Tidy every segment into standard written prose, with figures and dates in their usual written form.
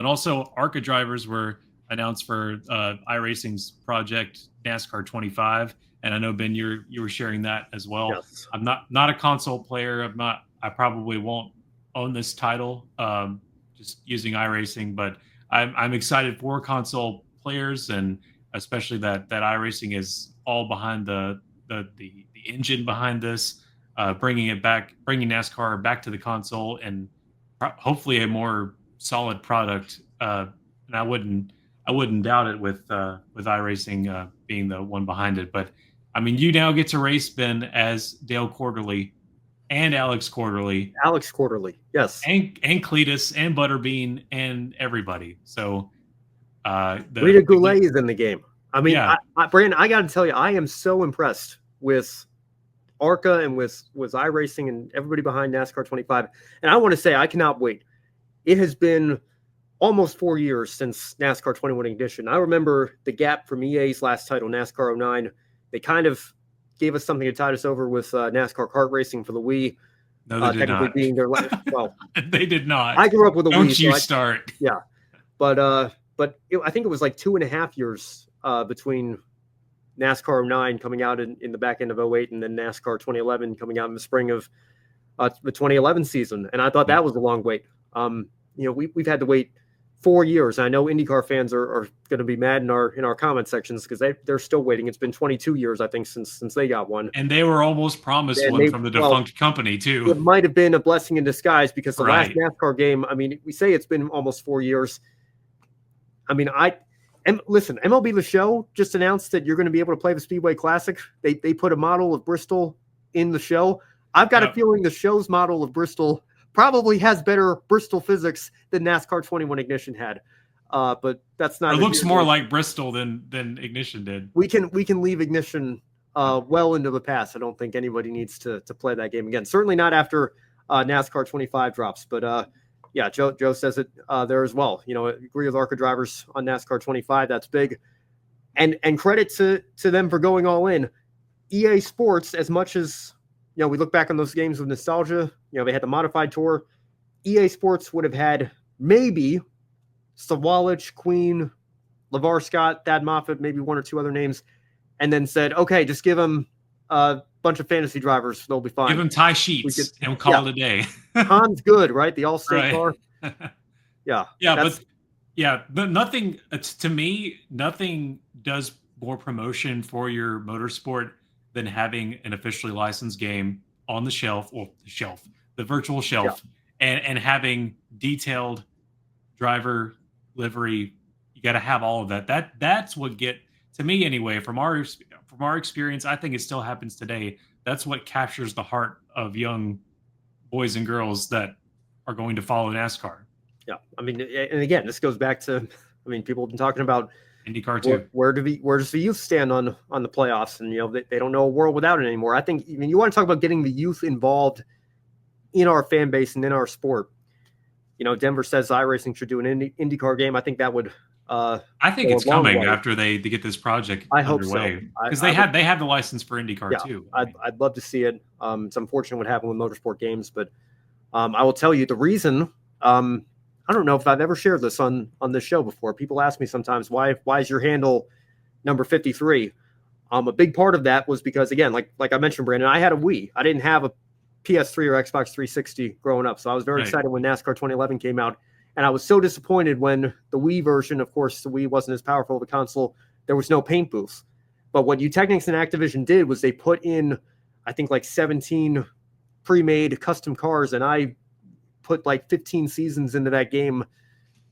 And also, ARCA drivers were announced for iRacing's project NASCAR 25, and I know Ben, you were sharing that as well. Yes. I'm not a console player. I'm not. I probably won't own this title. Just using iRacing, but I'm excited for console players, and especially that iRacing is all behind the engine behind this, bringing NASCAR back to the console, and hopefully a more solid product. And I wouldn't doubt it with iRacing being the one behind it. But I mean, you now get to race, Ben, as Dale Quarterly and Alex Quarterly Alex Quarterly, yes. and Cletus and Butterbean and everybody. So Rita Goulet is in the game. I mean, yeah, Brandon, I got to tell you, I am so impressed with ARCA and with iRacing and everybody behind NASCAR 25. And I want to say, I cannot wait. It has been almost 4 years since NASCAR 21 Ignition. I remember the gap from EA's last title, NASCAR 09. They kind of gave us something to tide us over with NASCAR kart racing for the Wii. no, they did not. Being their last, well, they did not. I grew up with a Wii. Don't you start? Yeah, but I think it was like 2.5 years between NASCAR 09 coming out in the back end of 08 and then NASCAR 2011 coming out in the spring of the 2011 season. And I thought that was a long wait. We've had to wait 4 years. I know IndyCar fans are going to be mad in our comment sections because they're still waiting. It's been 22 years, I think, since they got one. And they were almost promised one from the defunct company too. It might have been a blessing in disguise because the last NASCAR game, I mean, we say it's been almost 4 years. I mean, listen, MLB The Show just announced that you're going to be able to play the Speedway Classic. They put a model of Bristol in the show. I've got a feeling the show's model of Bristol probably has better Bristol physics than NASCAR 21 Ignition had. But that's not. It looks more like Bristol than Ignition did. We can leave Ignition well into the past. I don't think anybody needs to play that game again. Certainly not after NASCAR 25 drops. But yeah, Joe says it there as well. Agree with ARCA drivers on NASCAR 25. That's big. And credit to them for going all in. EA Sports, as much as we look back on those games with nostalgia. They had the modified tour. EA Sports would have had maybe Sawalich, Queen, LeVar Scott, Thad Moffitt, maybe one or two other names, and then said, okay, just give them a bunch of fantasy drivers. They'll be fine. Give them Ty Sheets and call it a day. Han's good, right? The all-state car. Yeah. But nothing, to me, nothing does more promotion for your motorsport than having an officially licensed game on the virtual shelf, and having detailed driver livery. You got to have all of that. That's what to me anyway, from our experience, I think it still happens today. That's what captures the heart of young boys and girls that are going to follow NASCAR. Yeah. I mean, and again, this goes back to, people have been talking about IndyCar too. Where does the youth stand on the playoffs? And they don't know a world without it anymore. I think you want to talk about getting the youth involved in our fan base and in our sport. Denver says iRacing should do an IndyCar game. I think that would. I think it's coming after they get this project underway. Hope so. Because they have the license for IndyCar too. I'd love to see it. It's unfortunate what happened with motorsport games, but I will tell you the reason. I don't know if I've ever shared this on this show before. People ask me sometimes, why is your handle number 53? A big part of that was because, again, like I mentioned, Brandon, I had a Wii. I didn't have a PS3 or Xbox 360 growing up. So I was very excited when NASCAR 2011 came out. And I was so disappointed when the Wii version, of course, the Wii wasn't as powerful of a console. There was no paint booth. But what Technics and Activision did was they put in, I think, like 17 pre-made custom cars. And I put like 15 seasons into that game,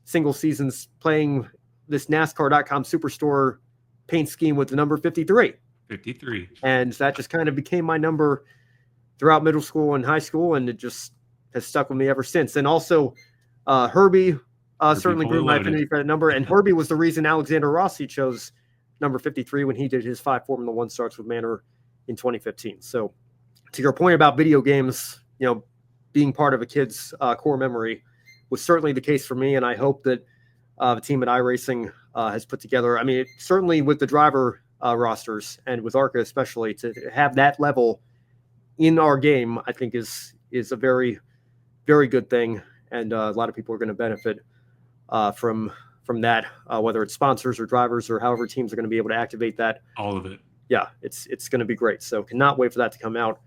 single seasons, playing this NASCAR.com Superstore paint scheme with the number 53. 53. And that just kind of became my number throughout middle school and high school, and it just has stuck with me ever since. And also, Herbie certainly grew my affinity for that number, and Herbie was the reason Alexander Rossi chose number 53 when he did his 5 Formula One starts with Manor in 2015. So, to your point about video games, being part of a kid's core memory was certainly the case for me, and I hope that the team at iRacing has put together. I mean, certainly with the driver rosters and with ARCA especially, to have that level in our game, I think is a very, very good thing, and a lot of people are going to benefit from that, whether it's sponsors or drivers or however teams are going to be able to activate that. All of it. Yeah, it's going to be great. So cannot wait for that to come out.